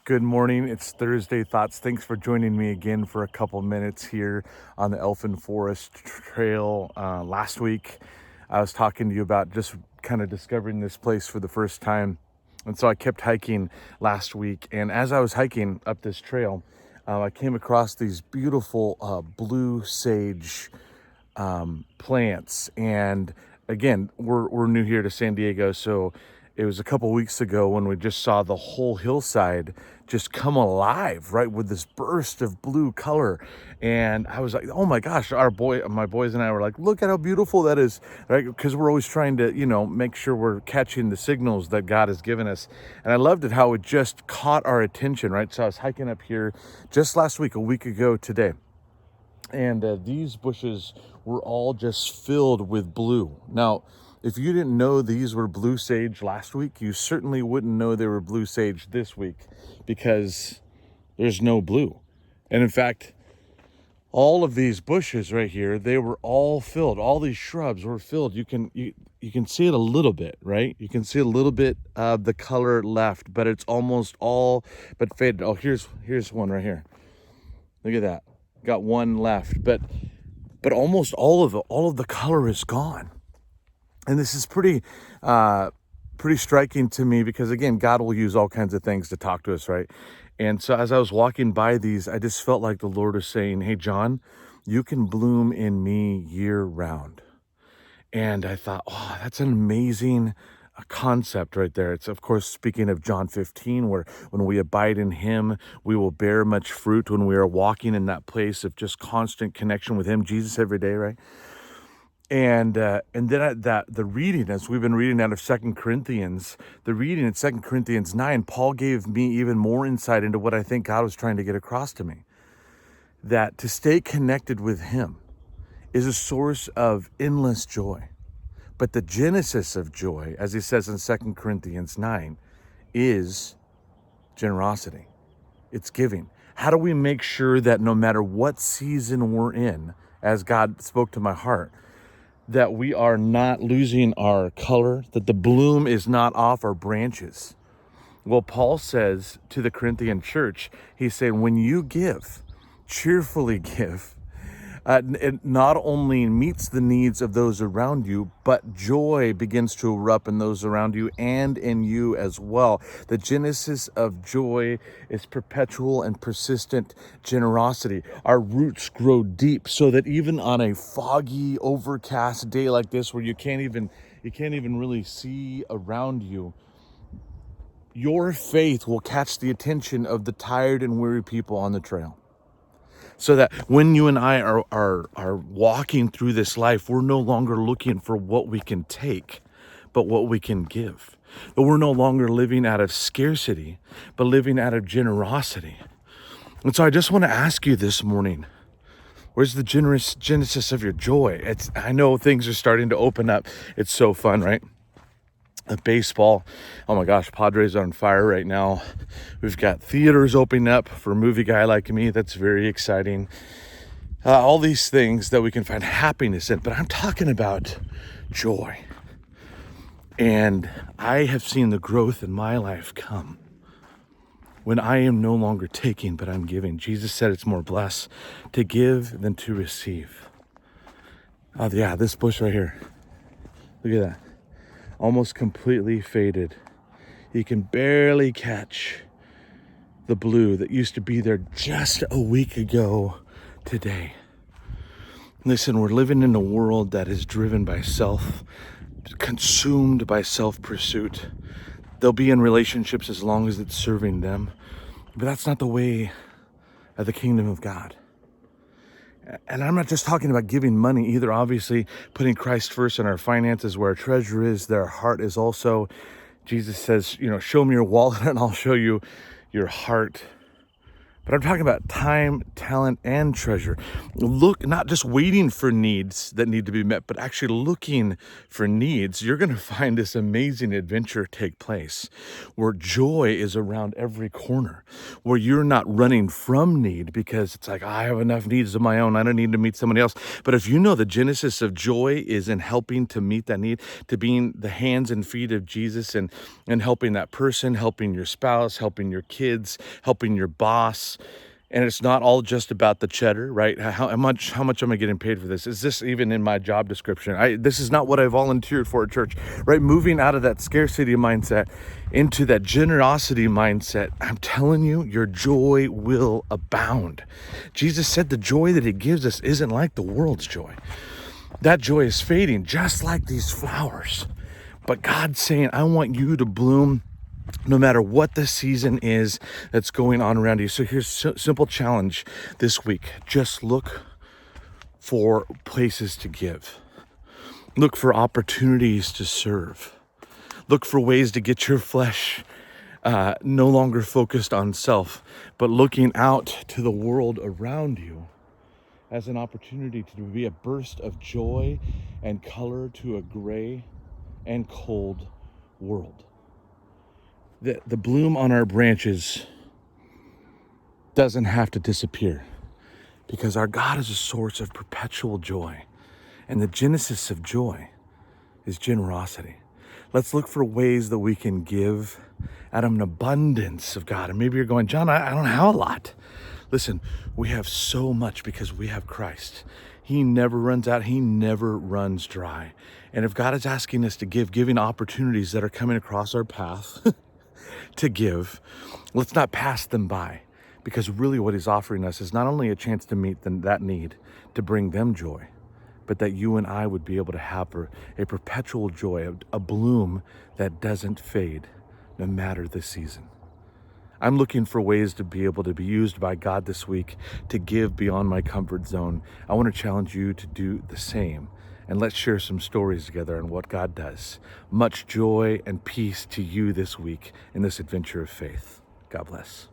Good morning. It's Thursday Thoughts. Thanks for joining me again for a couple minutes here on the Elfin Forest Trail. Last week, I was talking to you about just kind of discovering this place for the first time. And so I kept hiking last week. And as I was hiking up this trail, I came across these beautiful blue sage plants. And again, we're new here to San Diego, so it was a couple weeks ago when we just saw the whole hillside just come alive, right, with this burst of blue color. And I was like, oh my gosh, my boys and I were like, look at how beautiful that is, right? Because we're always trying to, make sure we're catching the signals that God has given us. And I loved it how it just caught our attention, right? So I was hiking up here just last week, a week ago today. And these bushes were all just filled with blue. Now, if you didn't know these were blue sage last week, you certainly wouldn't know they were blue sage this week because there's no blue. And in fact, all of these bushes right here, they were all filled. All these shrubs were filled. You can see it a little bit, right? You can see a little bit of the color left, but it's almost all but faded. Oh, here's one right here. Look at that. Got one left, but almost all of the color is gone. And this is pretty striking to me because, again, God will use all kinds of things to talk to us, right? And so as I was walking by these, I just felt like the Lord was saying, hey, John, you can bloom in me year round. And I thought, oh, that's an amazing concept right there. It's, of course, speaking of John 15, where when we abide in him, we will bear much fruit when we are walking in that place of just constant connection with him, Jesus, every day, right? And then the reading, as we've been reading out of 2 Corinthians, the reading in 2 Corinthians 9, Paul gave me even more insight into what I think God was trying to get across to me. That to stay connected with him is a source of endless joy. But the genesis of joy, as he says in 2 Corinthians 9, is generosity. It's giving. How do we make sure that no matter what season we're in, as God spoke to my heart, that we are not losing our color, that the bloom is not off our branches? Well, Paul says to the Corinthian church, he's saying, when you give, cheerfully give, it not only meets the needs of those around you, but joy begins to erupt in those around you and in you as well. The genesis of joy is perpetual and persistent generosity. Our roots grow deep so that even on a foggy, overcast day like this, where you can't even really see around you, your faith will catch the attention of the tired and weary people on the trail. So that when you and I are walking through this life, we're no longer looking for what we can take, but what we can give. But we're no longer living out of scarcity, but living out of generosity. And so I just want to ask you this morning, where's the genesis of your joy? I know things are starting to open up. It's so fun, right? Baseball, oh my gosh, Padres are on fire right now. We've got theaters opening up for a movie guy like me. That's very exciting. All these things that we can find happiness in, but I'm talking about joy. And I have seen the growth in my life come when I am no longer taking, but I'm giving. Jesus said it's more blessed to give than to receive. Oh yeah, this bush right here. Look at that. Almost completely faded. You can barely catch the blue that used to be there just a week ago today. Listen, we're living in a world that is driven by consumed by self-pursuit. They'll be in relationships as long as it's serving them, but that's not the way of the kingdom of God. And I'm not just talking about giving money either. Obviously, putting Christ first in our finances, where our treasure is, there our heart is also. Jesus says, show me your wallet and I'll show you your heart. But I'm talking about time, talent, and treasure. Look, not just waiting for needs that need to be met, but actually looking for needs. You're going to find this amazing adventure take place where joy is around every corner, where you're not running from need because it's like, I have enough needs of my own. I don't need to meet somebody else. But if you know the genesis of joy is in helping to meet that need, to being the hands and feet of Jesus and helping that person, helping your spouse, helping your kids, helping your boss. And it's not all just about the cheddar, right? How much am I getting paid for this? Is this even in my job description? This is not what I volunteered for at church, right? Moving out of that scarcity mindset into that generosity mindset. I'm telling you, your joy will abound. Jesus said the joy that he gives us isn't like the world's joy. That joy is fading, just like these flowers. But God's saying, I want you to bloom no matter what the season is that's going on around you. So here's a simple challenge this week. Just look for places to give. Look for opportunities to serve. Look for ways to get your flesh no longer focused on self, but looking out to the world around you as an opportunity to be a burst of joy and color to a gray and cold world. The bloom on our branches doesn't have to disappear because our God is a source of perpetual joy. And the genesis of joy is generosity. Let's look for ways that we can give out of an abundance of God. And maybe you're going, John, I don't have a lot. Listen, we have so much because we have Christ. He never runs out. He never runs dry. And if God is asking us to give, giving opportunities that are coming across our path to give, let's not pass them by, because really what he's offering us is not only a chance to meet that need, to bring them joy, but that you and I would be able to have a perpetual joy, a bloom that doesn't fade no matter the season. I'm looking for ways to be able to be used by God this week to give beyond my comfort zone. I want to challenge you to do the same. And let's share some stories together on what God does. Much joy and peace to you this week in this adventure of faith. God bless.